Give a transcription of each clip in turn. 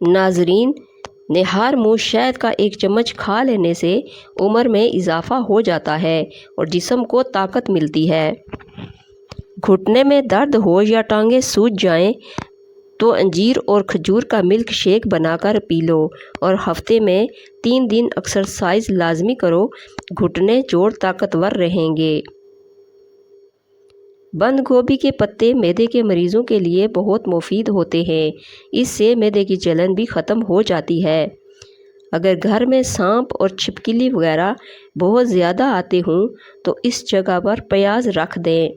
ناظرین، نہار منہ شہد کا 1 چمچ کھا لینے سے عمر میں اضافہ ہو جاتا ہے اور جسم کو طاقت ملتی ہے۔ گھٹنے میں درد ہو یا ٹانگیں سوج جائیں تو انجیر اور کھجور کا ملک شیک بنا کر پی لو اور ہفتے میں 3 دن ایکسرسائز لازمی کرو، گھٹنے جوڑ طاقتور رہیں گے۔ بند گوبھی کے پتے معدے کے مریضوں کے لیے بہت مفید ہوتے ہیں، اس سے معدے کی جلن بھی ختم ہو جاتی ہے۔ اگر گھر میں سانپ اور چھپکلی وغیرہ بہت زیادہ آتے ہوں تو اس جگہ پر پیاز رکھ دیں۔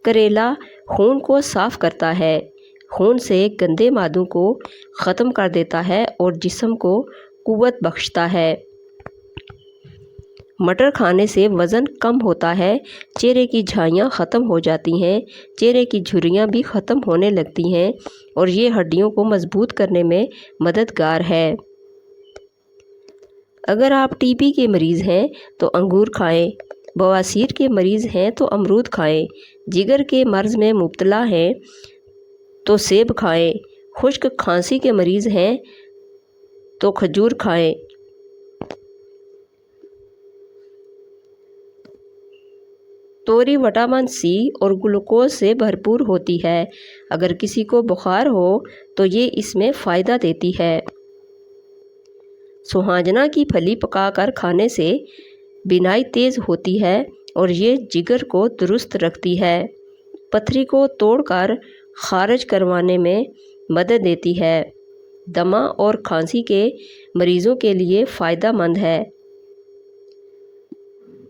کریلا خون کو صاف کرتا ہے، خون سے گندے مادوں کو ختم کر دیتا ہے اور جسم کو قوت بخشتا ہے۔ مٹر کھانے سے وزن کم ہوتا ہے، چہرے کی جھائیاں ختم ہو جاتی ہیں، چہرے کی جھریاں بھی ختم ہونے لگتی ہیں اور یہ ہڈیوں کو مضبوط کرنے میں مددگار ہے۔ اگر آپ ٹی بی کے مریض ہیں تو انگور کھائیں، بواسیر کے مریض ہیں تو امرود کھائیں، جگر کے مرض میں مبتلا ہیں تو سیب کھائیں، خشک کھانسی کے مریض ہیں تو کھجور کھائیں۔ توری وٹامن سی اور گلوکوز سے بھرپور ہوتی ہے، اگر کسی کو بخار ہو تو یہ اس میں فائدہ دیتی ہے۔ سوہانجنا کی پھلی پکا کر کھانے سے بینائی تیز ہوتی ہے اور یہ جگر کو درست رکھتی ہے، پتھری کو توڑ کر خارج کروانے میں مدد دیتی ہے، دمہ اور کھانسی کے مریضوں کے لیے فائدہ مند ہے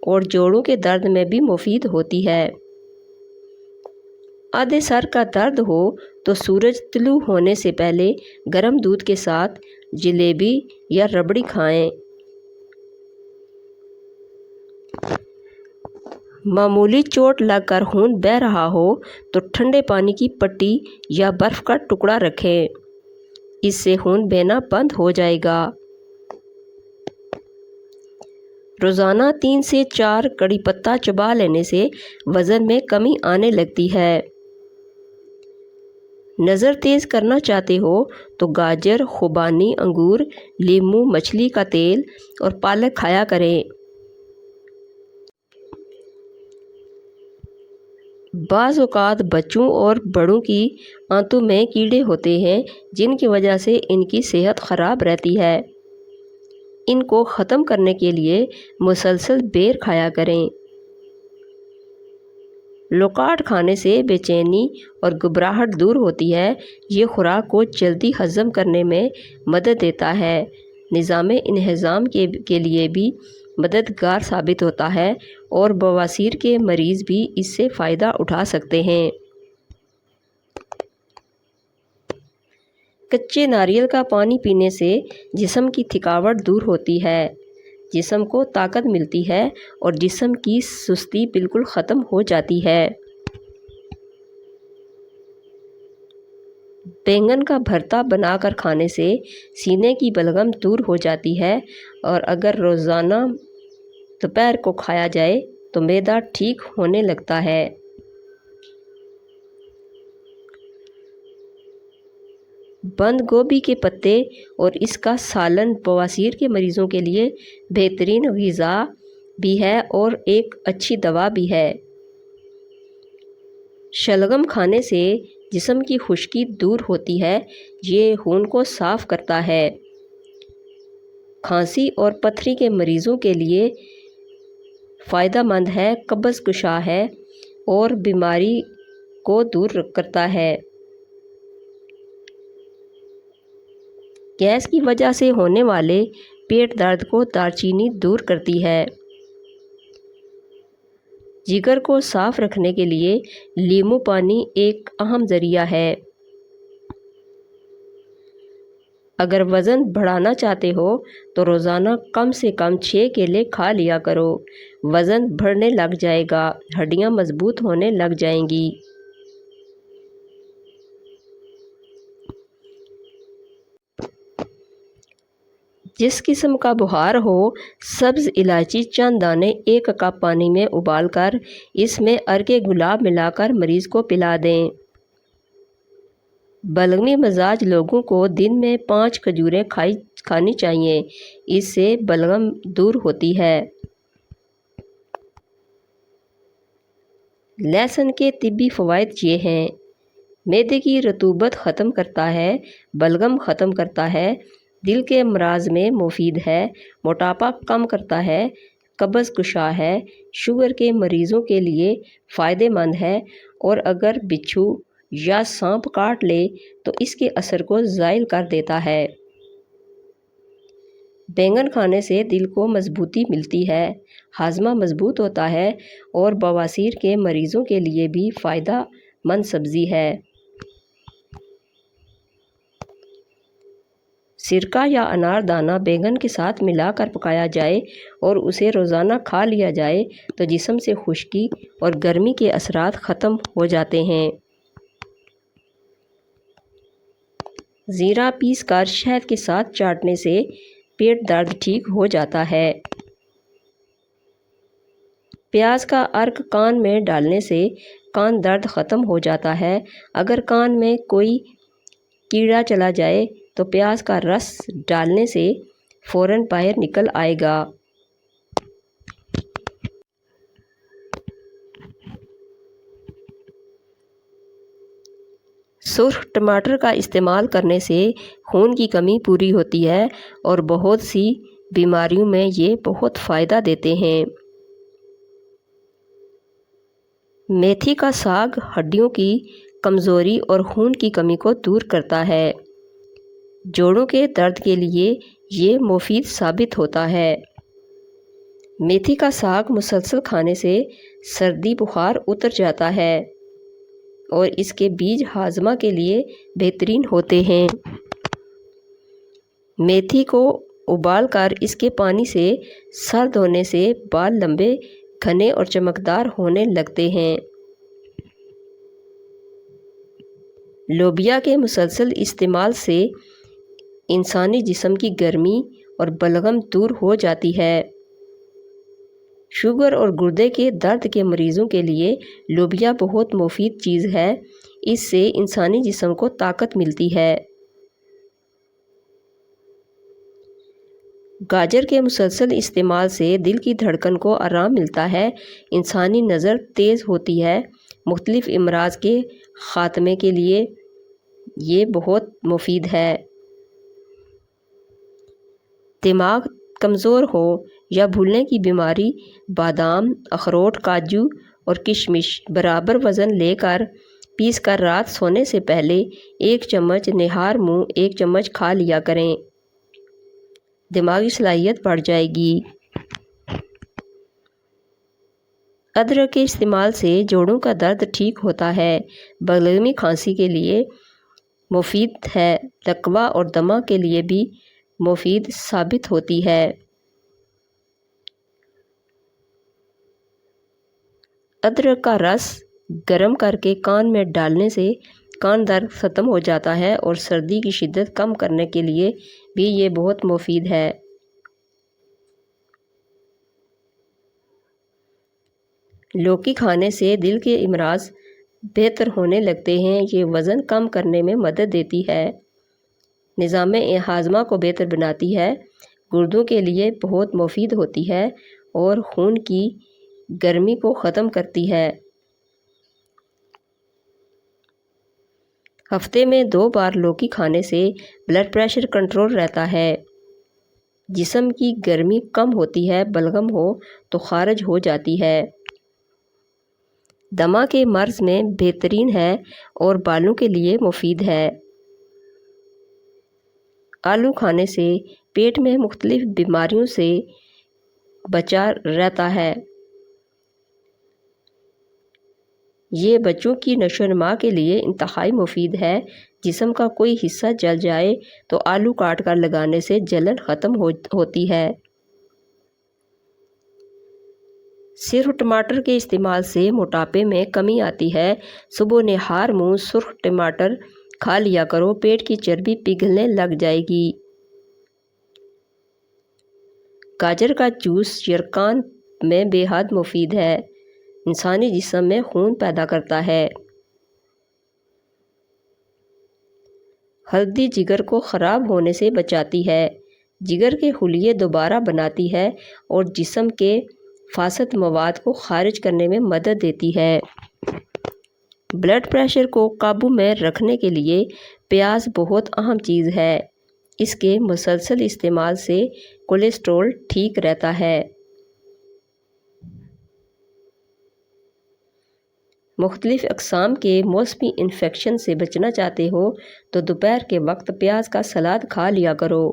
اور جوڑوں کے درد میں بھی مفید ہوتی ہے۔ آدھے سر کا درد ہو تو سورج طلوع ہونے سے پہلے گرم دودھ کے ساتھ جلیبی یا ربڑی کھائیں۔ معمولی چوٹ لگ کر خون بہہ رہا ہو تو ٹھنڈے پانی کی پٹی یا برف کا ٹکڑا رکھیں، اس سے خون بہنا بند ہو جائے گا۔ روزانہ 3 سے 4 کڑی پتہ چبا لینے سے وزن میں کمی آنے لگتی ہے۔ نظر تیز کرنا چاہتے ہو تو گاجر، خوبانی، انگور، لیموں، مچھلی کا تیل اور پالک کھایا کریں۔ بعض اوقات بچوں اور بڑوں کی آنتوں میں کیڑے ہوتے ہیں جن کی وجہ سے ان کی صحت خراب رہتی ہے، ان کو ختم کرنے کے لیے مسلسل بیر کھایا کریں۔ لوکاٹ کھانے سے بے چینی اور گھبراہٹ دور ہوتی ہے، یہ خوراک کو جلدی ہضم کرنے میں مدد دیتا ہے، نظام انہضام کے لیے بھی مددگار ثابت ہوتا ہے اور بواسیر کے مریض بھی اس سے فائدہ اٹھا سکتے ہیں۔ کچے ناریل کا پانی پینے سے جسم کی تھکاوٹ دور ہوتی ہے، جسم کو طاقت ملتی ہے اور جسم کی سستی بالکل ختم ہو جاتی ہے۔ بینگن کا بھرتا بنا کر کھانے سے سینے کی بلغم دور ہو جاتی ہے اور اگر روزانہ دوپہر کو کھایا جائے تو معدہ ٹھیک ہونے لگتا ہے۔ بند گوبھی کے پتے اور اس کا سالن بواسیر کے مریضوں کے لیے بہترین غذا بھی ہے اور ایک اچھی دوا بھی ہے۔ شلگم کھانے سے جسم کی خشکی دور ہوتی ہے، یہ خون کو صاف کرتا ہے۔ کھانسی اور پتھری کے مریضوں کے لیے فائدہ مند ہے، قبض کشا ہے اور بیماری کو دور کرتا ہے۔ گیس کی وجہ سے ہونے والے پیٹ درد کو دار چینی دور کرتی ہے۔ جگر کو صاف رکھنے کے لیے لیموں پانی ایک اہم ذریعہ ہے۔ اگر وزن بڑھانا چاہتے ہو تو روزانہ کم سے کم 6 کیلے کھا لیا کرو، وزن بڑھنے لگ جائے گا، ہڈیاں مضبوط ہونے لگ جائیں گی۔ جس قسم کا بخار ہو، سبز الائچی چند دانے 1 کپ پانی میں ابال کر اس میں عرق گلاب ملا کر مریض کو پلا دیں۔ بلغمی مزاج لوگوں کو دن میں 5 کھجوریں کھانی چاہیے، اس سے بلغم دور ہوتی ہے۔ لہسن کے طبی فوائد یہ ہیں: معدے کی رطوبت ختم کرتا ہے، بلغم ختم کرتا ہے، دل کے امراض میں مفید ہے، موٹاپا کم کرتا ہے، قبض کشا ہے، شوگر کے مریضوں کے لیے فائدہ مند ہے، اور اگر بچھو یا سانپ کاٹ لے تو اس کے اثر کو زائل کر دیتا ہے۔ بینگن کھانے سے دل کو مضبوطی ملتی ہے، ہاضمہ مضبوط ہوتا ہے اور بواسیر کے مریضوں کے لیے بھی فائدہ مند سبزی ہے۔ سرکہ یا انار دانہ بینگن کے ساتھ ملا کر پکایا جائے اور اسے روزانہ کھا لیا جائے تو جسم سے خشکی اور گرمی کے اثرات ختم ہو جاتے ہیں۔ زیرہ پیس کر شہد کے ساتھ چاٹنے سے پیٹ درد ٹھیک ہو جاتا ہے۔ پیاز کا عرق کان میں ڈالنے سے کان درد ختم ہو جاتا ہے۔ اگر کان میں کوئی کیڑا چلا جائے تو پیاز کا رس ڈالنے سے فوراً باہر نکل آئے گا۔ سرخ ٹماٹر کا استعمال کرنے سے خون کی کمی پوری ہوتی ہے اور بہت سی بیماریوں میں یہ بہت فائدہ دیتے ہیں۔ میتھی کا ساگ ہڈیوں کی کمزوری اور خون کی کمی کو دور کرتا ہے۔ جوڑوں کے درد کے لیے یہ مفید ثابت ہوتا ہے۔ میتھی کا ساگ مسلسل کھانے سے سردی بخار اتر جاتا ہے اور اس کے بیج ہاضمہ کے لیے بہترین ہوتے ہیں۔ میتھی کو ابال کر اس کے پانی سے سر دھونے سے بال لمبے، گھنے اور چمکدار ہونے لگتے ہیں۔ لوبیا کے مسلسل استعمال سے انسانی جسم کی گرمی اور بلغم دور ہو جاتی ہے۔ شوگر اور گردے کے درد کے مریضوں کے لیے لوبیا بہت مفید چیز ہے، اس سے انسانی جسم کو طاقت ملتی ہے۔ گاجر کے مسلسل استعمال سے دل کی دھڑکن کو آرام ملتا ہے، انسانی نظر تیز ہوتی ہے، مختلف امراض کے خاتمے کے لیے یہ بہت مفید ہے۔ دماغ کمزور ہو یا بھولنے کی بیماری، بادام، اخروٹ، کاجو اور کشمش برابر وزن لے کر پیس کر رات سونے سے پہلے 1 چمچ نہار منہ 1 چمچ کھا لیا کریں، دماغی صلاحیت بڑھ جائے گی۔ ادرک کے استعمال سے جوڑوں کا درد ٹھیک ہوتا ہے، بلغمی کھانسی کے لیے مفید ہے، لقوہ اور دمہ کے لیے بھی مفید ثابت ہوتی ہے۔ ادرک کا رس گرم کر کے کان میں ڈالنے سے کان درد ختم ہو جاتا ہے اور سردی کی شدت کم کرنے کے لیے بھی یہ بہت مفید ہے۔ لوکی کھانے سے دل کے امراض بہتر ہونے لگتے ہیں، یہ وزن کم کرنے میں مدد دیتی ہے، نظام ہاضمہ کو بہتر بناتی ہے، گردوں کے لیے بہت مفید ہوتی ہے اور خون کی گرمی کو ختم کرتی ہے۔ ہفتے میں 2 بار لوکی کھانے سے بلڈ پریشر کنٹرول رہتا ہے، جسم کی گرمی کم ہوتی ہے، بلغم ہو تو خارج ہو جاتی ہے، دمہ کے مرض میں بہترین ہے اور بالوں کے لیے مفید ہے۔ آلو کھانے سے پیٹ میں مختلف بیماریوں سے بچا رہتا ہے، یہ بچوں کی نشو و نما کے لیے انتہائی مفید ہے، جسم کا کوئی حصہ جل جائے تو آلو کاٹ کر لگانے سے جلن ختم ہوتی ہے۔ سرخ ٹماٹر کے استعمال سے موٹاپے میں کمی آتی ہے، صبح نہار منہ سرخ ٹماٹر کھا لیا کرو، پیٹ کی چربی پگھلنے لگ جائے گی۔ گاجر کا جوس یرقان میں بے حد مفید ہے، انسانی جسم میں خون پیدا کرتا ہے۔ ہلدی جگر کو خراب ہونے سے بچاتی ہے، جگر کے خلیے دوبارہ بناتی ہے اور جسم کے فاسد مواد کو خارج کرنے میں مدد دیتی ہے۔ بلڈ پریشر کو قابو میں رکھنے کے لیے پیاز بہت اہم چیز ہے۔ اس کے مسلسل استعمال سے کولیسٹرول ٹھیک رہتا ہے۔ مختلف اقسام کے موسمی انفیکشن سے بچنا چاہتے ہو تو دوپہر کے وقت پیاز کا سلاد کھا لیا کرو۔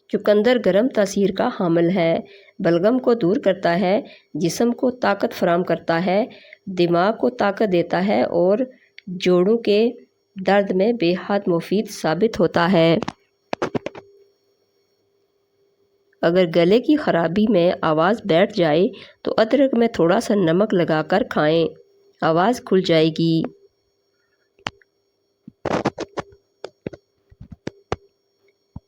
چقندر گرم تاثیر کا حامل ہے، بلغم کو دور کرتا ہے، جسم کو طاقت فراہم کرتا ہے، دماغ کو طاقت دیتا ہے اور جوڑوں کے درد میں بے حد مفید ثابت ہوتا ہے۔ اگر گلے کی خرابی میں آواز بیٹھ جائے تو ادرک میں تھوڑا سا نمک لگا کر کھائیں، آواز کھل جائے گی۔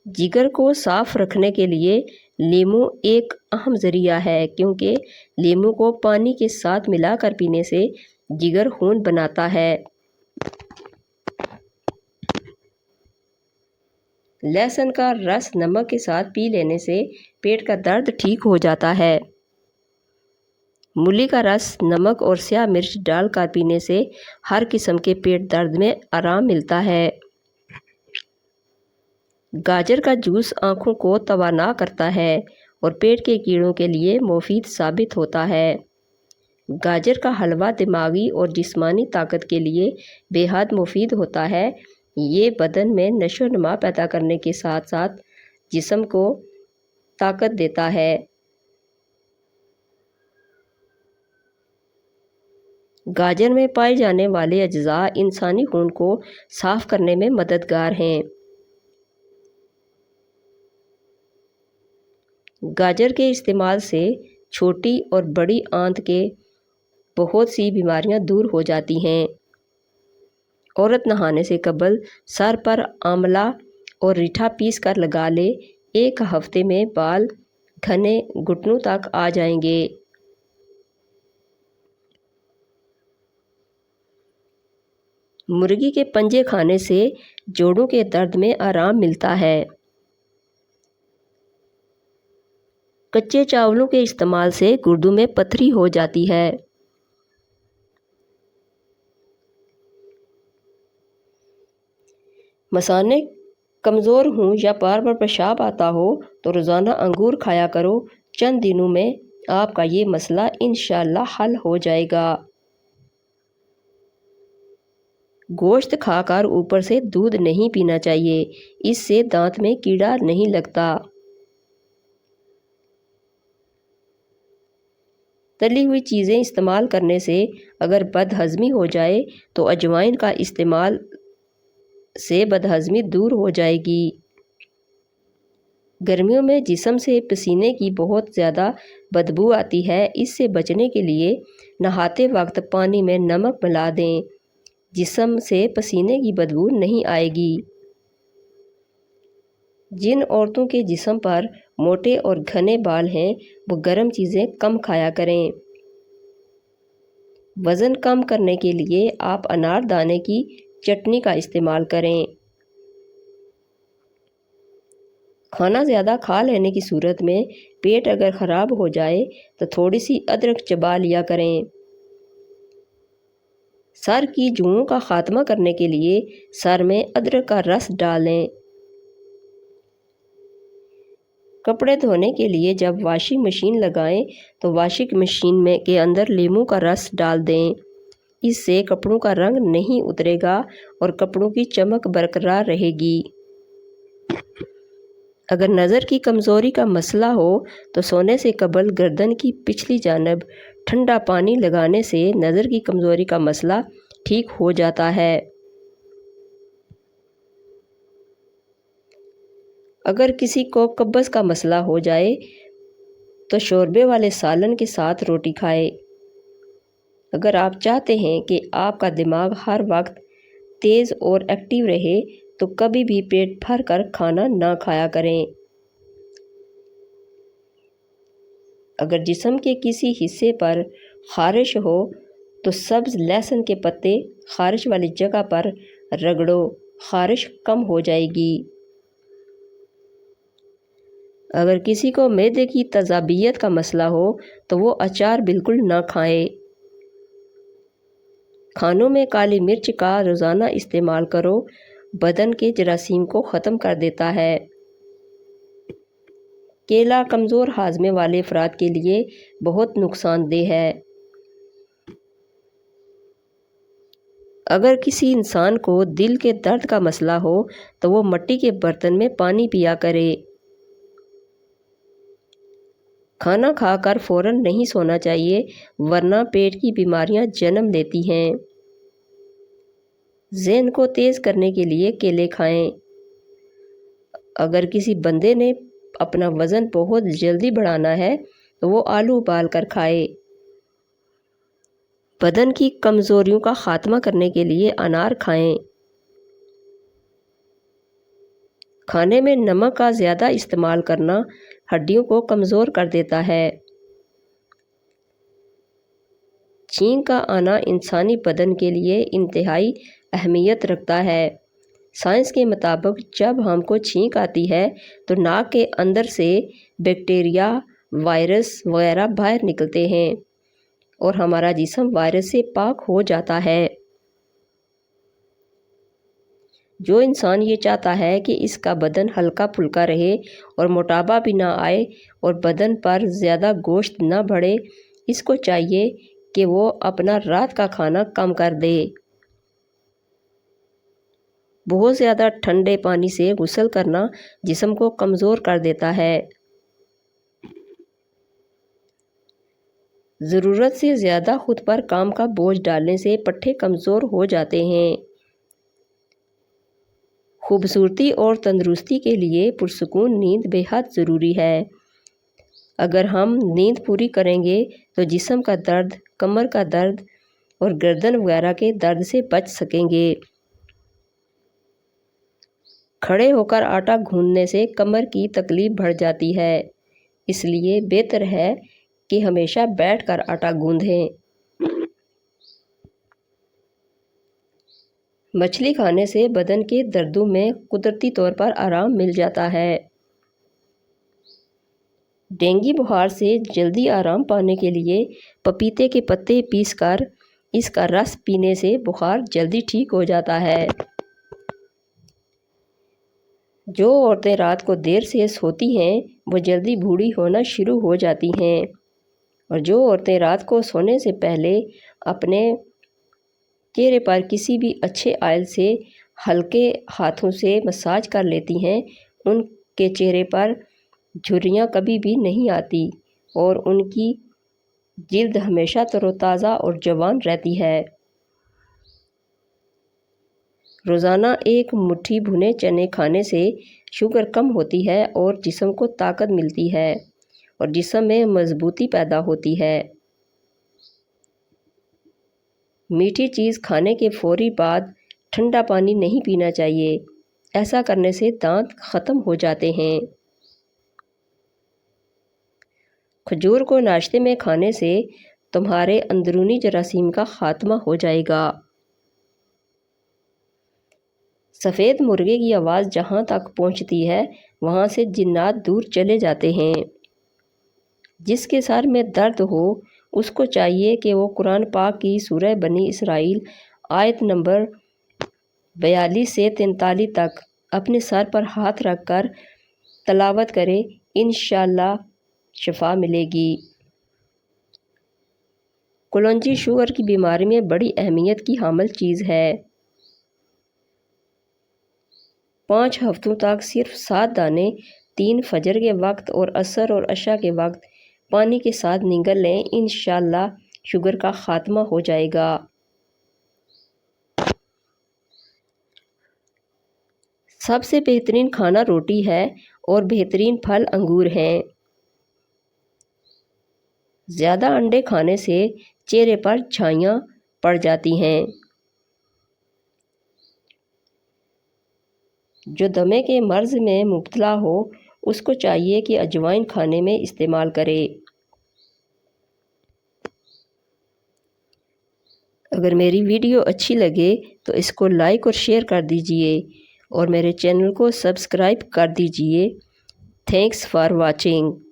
جگر کو صاف رکھنے کے لیے لیموں ایک اہم ذریعہ ہے، کیونکہ لیموں کو پانی کے ساتھ ملا کر پینے سے جگر خون بناتا ہے۔ لہسن کا رس نمک کے ساتھ پی لینے سے پیٹ کا درد ٹھیک ہو جاتا ہے۔ مولی کا رس نمک اور سیاہ مرچ ڈال کر پینے سے ہر قسم کے پیٹ درد میں آرام ملتا ہے۔ گاجر کا جوس آنکھوں کو توانا کرتا ہے اور پیٹ کے کیڑوں کے لیے مفید ثابت ہوتا ہے۔ گاجر کا حلوہ دماغی اور جسمانی طاقت کے لیے بے حد مفید ہوتا ہے۔ یہ بدن میں نشو و نما پیدا کرنے کے ساتھ ساتھ جسم کو طاقت دیتا ہے۔ گاجر میں پائے جانے والے اجزاء انسانی خون کو صاف کرنے میں مددگار ہیں۔ گاجر کے استعمال سے چھوٹی اور بڑی آنت کے بہت سی بیماریاں دور ہو جاتی ہیں۔ عورت نہانے سے قبل سر پر آملہ اور ریٹھا پیس کر لگا لے، ایک ہفتے میں بال گھنے گھٹنوں تک آ جائیں گے۔ مرغی کے پنجے کھانے سے جوڑوں کے درد میں آرام ملتا ہے۔ کچے چاولوں کے استعمال سے گردوں میں پتھری ہو جاتی ہے۔ مثانے کمزور ہوں یا بار بار پیشاب آتا ہو تو روزانہ انگور کھایا کرو، چند دنوں میں آپ کا یہ مسئلہ انشاءاللہ حل ہو جائے گا۔ گوشت کھا کر اوپر سے دودھ نہیں پینا چاہیے، اس سے دانت میں کیڑا نہیں لگتا۔ تلی ہوئی چیزیں استعمال کرنے سے اگر بد ہضمی ہو جائے تو اجوائن کا استعمال سے بد ہضمی دور ہو جائے گی۔ گرمیوں میں جسم سے پسینے کی بہت زیادہ بدبو آتی ہے، اس سے بچنے کے لیے نہاتے وقت پانی میں نمک ملا دیں، جسم سے پسینے کی بدبو نہیں آئے گی۔ جن عورتوں کے جسم پر موٹے اور گھنے بال ہیں وہ گرم چیزیں کم کھایا کریں۔ وزن کم کرنے کے لیے آپ انار دانے کی چٹنی کا استعمال کریں۔ کھانا زیادہ کھا لینے کی صورت میں پیٹ اگر خراب ہو جائے تو تھوڑی سی ادرک چبا لیا کریں۔ سر کی جوؤں کا خاتمہ کرنے کے لیے سر میں ادرک کا رس ڈالیں۔ کپڑے دھونے کے لیے جب واشنگ مشین لگائیں تو واشنگ مشین کے اندر لیموں کا رس ڈال دیں، اس سے کپڑوں کا رنگ نہیں اترے گا اور کپڑوں کی چمک برقرار رہے گی۔ اگر نظر کی کمزوری کا مسئلہ ہو تو سونے سے قبل گردن کی پچھلی جانب ٹھنڈا پانی لگانے سے نظر کی کمزوری کا مسئلہ ٹھیک ہو جاتا ہے۔ اگر کسی کو قبض کا مسئلہ ہو جائے تو شوربے والے سالن کے ساتھ روٹی کھائے۔ اگر آپ چاہتے ہیں کہ آپ کا دماغ ہر وقت تیز اور ایکٹیو رہے تو کبھی بھی پیٹ بھر کر کھانا نہ کھایا کریں۔ اگر جسم کے کسی حصے پر خارش ہو تو سبز لہسن کے پتے خارش والی جگہ پر رگڑو، خارش کم ہو جائے گی۔ اگر کسی کو معدے کی تیزابیت کا مسئلہ ہو تو وہ اچار بالکل نہ کھائے۔ کھانوں میں کالی مرچ کا روزانہ استعمال کرو، بدن کے جراثیم کو ختم کر دیتا ہے۔ کیلا کمزور ہاضمے والے افراد کے لیے بہت نقصان دہ ہے۔ اگر کسی انسان کو دل کے درد کا مسئلہ ہو تو وہ مٹی کے برتن میں پانی پیا کرے۔ کھانا کھا کر فوراً نہیں سونا چاہیے ورنہ پیٹ کی بیماریاں جنم لیتی ہیں۔ ذہن کو تیز کرنے کے لیے کیلے کھائیں۔ اگر کسی بندے نے اپنا وزن بہت جلدی بڑھانا ہے تو وہ آلو ابال کر کھائے۔ بدن کی کمزوریوں کا خاتمہ کرنے کے لیے انار کھائیں۔ کھانے میں نمک کا زیادہ استعمال کرنا ہڈیوں کو کمزور کر دیتا ہے۔ چھینک کا آنا انسانی بدن کے لیے انتہائی اہمیت رکھتا ہے۔ سائنس کے مطابق جب ہم کو چھینک آتی ہے تو ناک کے اندر سے بیکٹیریا، وائرس وغیرہ باہر نکلتے ہیں اور ہمارا جسم وائرس سے پاک ہو جاتا ہے۔ جو انسان یہ چاہتا ہے کہ اس کا بدن ہلکا پھلکا رہے اور موٹاپا بھی نہ آئے اور بدن پر زیادہ گوشت نہ بڑھے، اس کو چاہیے کہ وہ اپنا رات کا کھانا کم کر دے۔ بہت زیادہ ٹھنڈے پانی سے غسل کرنا جسم کو کمزور کر دیتا ہے۔ ضرورت سے زیادہ خود پر کام کا بوجھ ڈالنے سے پٹھے کمزور ہو جاتے ہیں۔ خوبصورتی اور تندرستی کے لیے پرسکون نیند بے حد ضروری ہے۔ اگر ہم نیند پوری کریں گے تو جسم کا درد، کمر کا درد اور گردن وغیرہ کے درد سے بچ سکیں گے۔ کھڑے ہو کر آٹا گوندنے سے کمر کی تکلیف بڑھ جاتی ہے، اس لیے بہتر ہے کہ ہمیشہ بیٹھ کر آٹا گوندیں۔ مچھلی کھانے سے بدن کے دردوں میں قدرتی طور پر آرام مل جاتا ہے۔ ڈینگی بخار سے جلدی آرام پانے کے لیے پپیتے کے پتے پیس کر اس کا رس پینے سے بخار جلدی ٹھیک ہو جاتا ہے۔ جو عورتیں رات کو دیر سے سوتی ہیں وہ جلدی بوڑھی ہونا شروع ہو جاتی ہیں، اور جو عورتیں رات کو سونے سے پہلے اپنے چہرے پر کسی بھی اچھے آئل سے ہلکے ہاتھوں سے مساج کر لیتی ہیں، ان کے چہرے پر جھریاں کبھی بھی نہیں آتی اور ان کی جلد ہمیشہ تر و تازہ اور جوان رہتی ہے۔ روزانہ ایک مٹھی بھنے چنے کھانے سے شوگر کم ہوتی ہے اور جسم کو طاقت ملتی ہے اور جسم میں مضبوطی پیدا ہوتی ہے۔ میٹھی چیز کھانے کے فوری بعد ٹھنڈا پانی نہیں پینا چاہیے، ایسا کرنے سے دانت ختم ہو جاتے ہیں۔ کھجور کو ناشتے میں کھانے سے تمہارے اندرونی جراثیم کا خاتمہ ہو جائے گا۔ سفید مرغے کی آواز جہاں تک پہنچتی ہے وہاں سے جنات دور چلے جاتے ہیں۔ جس کے سر میں درد ہو اس کو چاہیے کہ وہ قرآن پاک کی سورہ بنی اسرائیل آیت نمبر 42 سے 43 تک اپنے سر پر ہاتھ رکھ کر تلاوت کرے، انشاءاللہ شفا ملے گی۔ کلونجی شوگر کی بیماری میں بڑی اہمیت کی حامل چیز ہے۔ 5 ہفتوں تک صرف 7 دانے 3 فجر کے وقت اور عصر اور عشاء کے وقت پانی کے ساتھ نگل لیں، انشاءاللہ شوگر کا خاتمہ ہو جائے گا۔ سب سے بہترین کھانا روٹی ہے اور بہترین پھل انگور ہیں۔ زیادہ انڈے کھانے سے چہرے پر چھائیاں پڑ جاتی ہیں۔ جو دمے کے مرض میں مبتلا ہو اس کو چاہیے کہ اجوائن کھانے میں استعمال کرے۔ اگر میری ویڈیو اچھی لگے تو اس کو لائک اور شیئر کر دیجئے اور میرے چینل کو سبسکرائب کر دیجئے۔ Thanks for watching.